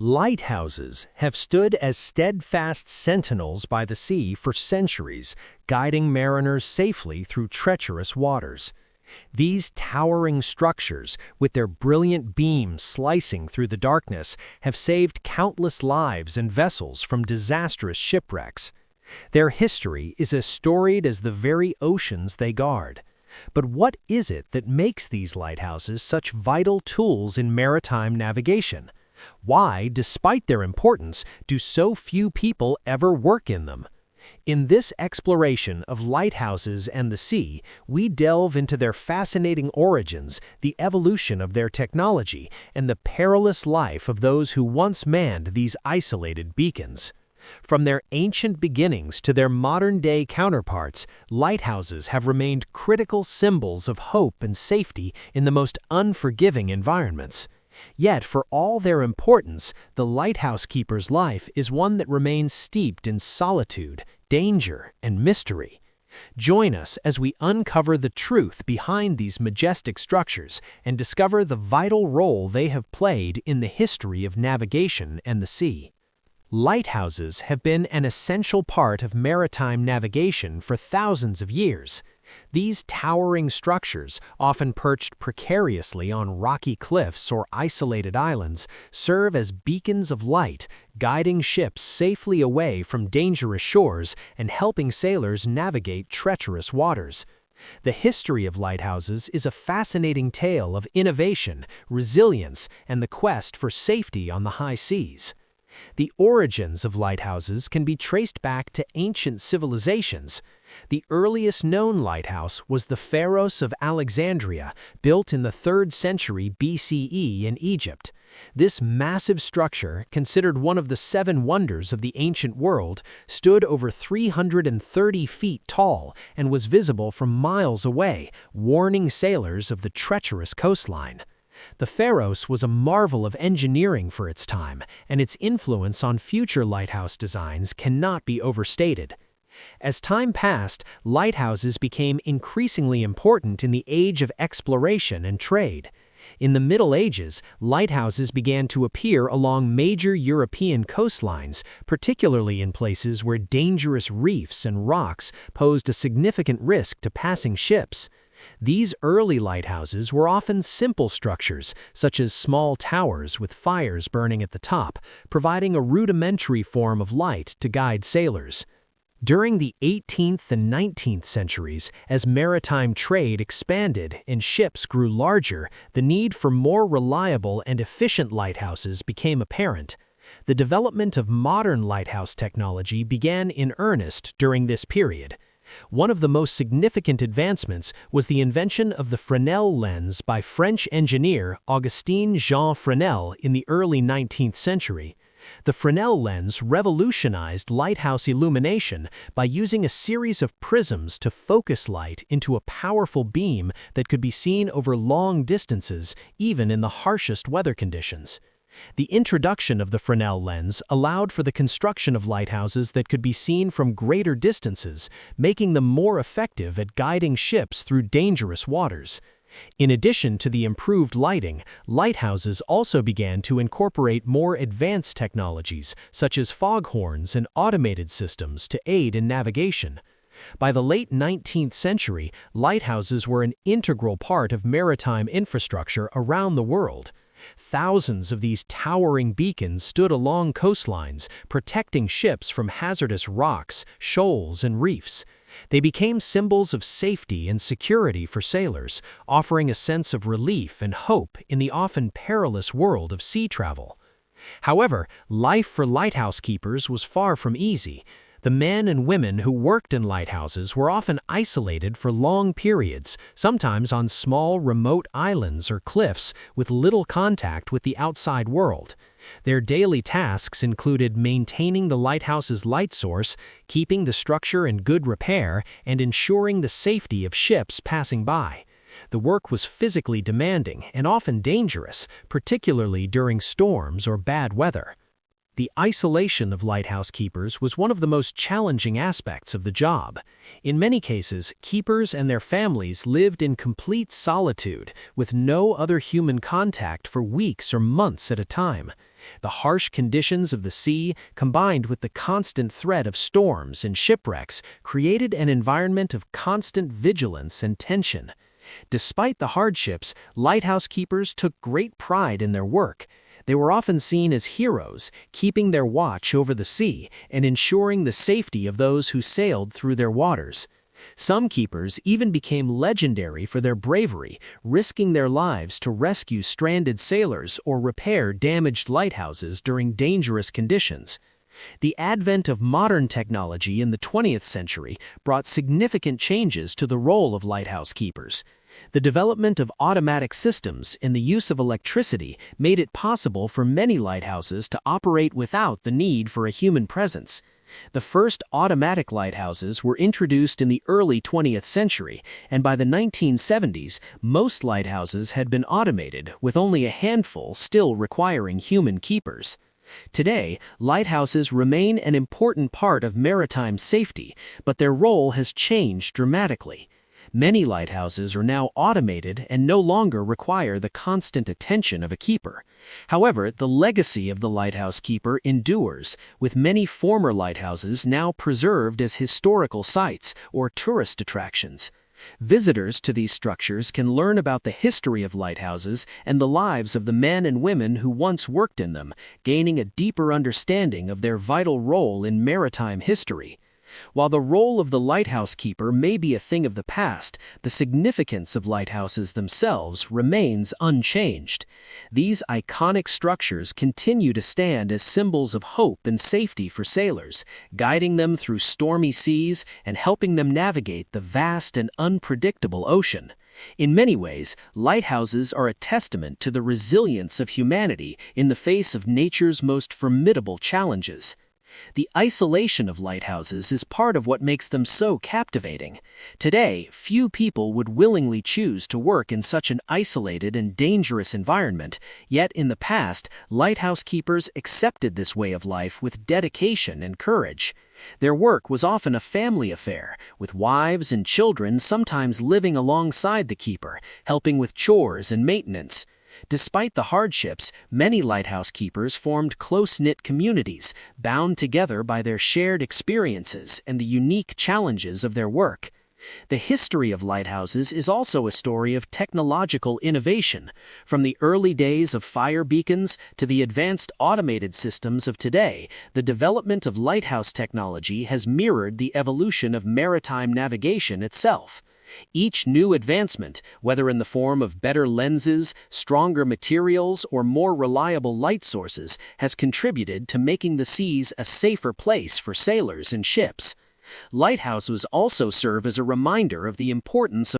Lighthouses have stood as steadfast sentinels by the sea for centuries, guiding mariners safely through treacherous waters. These towering structures, with their brilliant beams slicing through the darkness, have saved countless lives and vessels from disastrous shipwrecks. Their history is as storied as the very oceans they guard. But what is it that makes these lighthouses such vital tools in maritime navigation? Why, despite their importance, do so few people ever work in them? In this exploration of lighthouses and the sea, we delve into their fascinating origins, the evolution of their technology, and the perilous life of those who once manned these isolated beacons. From their ancient beginnings to their modern-day counterparts, lighthouses have remained critical symbols of hope and safety in the most unforgiving environments. Yet, for all their importance, the lighthouse keeper's life is one that remains steeped in solitude, danger, and mystery. Join us as we uncover the truth behind these majestic structures and discover the vital role they have played in the history of navigation and the sea. Lighthouses have been an essential part of maritime navigation for thousands of years. These towering structures, often perched precariously on rocky cliffs or isolated islands, serve as beacons of light, guiding ships safely away from dangerous shores and helping sailors navigate treacherous waters. The history of lighthouses is a fascinating tale of innovation, resilience, and the quest for safety on the high seas. The origins of lighthouses can be traced back to ancient civilizations. The earliest known lighthouse was the Pharos of Alexandria, built in the 3rd century BCE in Egypt. This massive structure, considered one of the 7 wonders of the ancient world, stood over 330 feet tall and was visible from miles away, warning sailors of the treacherous coastline. The Pharos was a marvel of engineering for its time, and its influence on future lighthouse designs cannot be overstated. As time passed, lighthouses became increasingly important in the age of exploration and trade. In the Middle Ages, lighthouses began to appear along major European coastlines, particularly in places where dangerous reefs and rocks posed a significant risk to passing ships. These early lighthouses were often simple structures, such as small towers with fires burning at the top, providing a rudimentary form of light to guide sailors. During the 18th and 19th centuries, as maritime trade expanded and ships grew larger, the need for more reliable and efficient lighthouses became apparent. The development of modern lighthouse technology began in earnest during this period. One of the most significant advancements was the invention of the Fresnel lens by French engineer Augustin Jean Fresnel in the early 19th century. The Fresnel lens revolutionized lighthouse illumination by using a series of prisms to focus light into a powerful beam that could be seen over long distances, even in the harshest weather conditions. The introduction of the Fresnel lens allowed for the construction of lighthouses that could be seen from greater distances, making them more effective at guiding ships through dangerous waters. In addition to the improved lighting, lighthouses also began to incorporate more advanced technologies, such as foghorns and automated systems to aid in navigation. By the late 19th century, lighthouses were an integral part of maritime infrastructure around the world. Thousands of these towering beacons stood along coastlines, protecting ships from hazardous rocks, shoals, and reefs. They became symbols of safety and security for sailors, offering a sense of relief and hope in the often perilous world of sea travel. However, life for lighthouse keepers was far from easy. The men and women who worked in lighthouses were often isolated for long periods, sometimes on small, remote islands or cliffs with little contact with the outside world. Their daily tasks included maintaining the lighthouse's light source, keeping the structure in good repair, and ensuring the safety of ships passing by. The work was physically demanding and often dangerous, particularly during storms or bad weather. The isolation of lighthouse keepers was one of the most challenging aspects of the job. In many cases, keepers and their families lived in complete solitude, with no other human contact for weeks or months at a time. The harsh conditions of the sea, combined with the constant threat of storms and shipwrecks, created an environment of constant vigilance and tension. Despite the hardships, lighthouse keepers took great pride in their work. They were often seen as heroes, keeping their watch over the sea and ensuring the safety of those who sailed through their waters. Some keepers even became legendary for their bravery, risking their lives to rescue stranded sailors or repair damaged lighthouses during dangerous conditions. The advent of modern technology in the 20th century brought significant changes to the role of lighthouse keepers. The development of automatic systems and the use of electricity made it possible for many lighthouses to operate without the need for a human presence. The first automatic lighthouses were introduced in the early 20th century, and by the 1970s, most lighthouses had been automated, with only a handful still requiring human keepers. Today, lighthouses remain an important part of maritime safety, but their role has changed dramatically. Many lighthouses are now automated and no longer require the constant attention of a keeper. However, the legacy of the lighthouse keeper endures, with many former lighthouses now preserved as historical sites or tourist attractions. Visitors to these structures can learn about the history of lighthouses and the lives of the men and women who once worked in them, gaining a deeper understanding of their vital role in maritime history. While the role of the lighthouse keeper may be a thing of the past, the significance of lighthouses themselves remains unchanged. These iconic structures continue to stand as symbols of hope and safety for sailors, guiding them through stormy seas and helping them navigate the vast and unpredictable ocean. In many ways, lighthouses are a testament to the resilience of humanity in the face of nature's most formidable challenges. The isolation of lighthouses is part of what makes them so captivating. Today, few people would willingly choose to work in such an isolated and dangerous environment, yet in the past, lighthouse keepers accepted this way of life with dedication and courage. Their work was often a family affair, with wives and children sometimes living alongside the keeper, helping with chores and maintenance. Despite the hardships, many lighthouse keepers formed close-knit communities, bound together by their shared experiences and the unique challenges of their work. The history of lighthouses is also a story of technological innovation. From the early days of fire beacons to the advanced automated systems of today, the development of lighthouse technology has mirrored the evolution of maritime navigation itself. Each new advancement, whether in the form of better lenses, stronger materials, or more reliable light sources, has contributed to making the seas a safer place for sailors and ships. Lighthouses also serve as a reminder of the importance of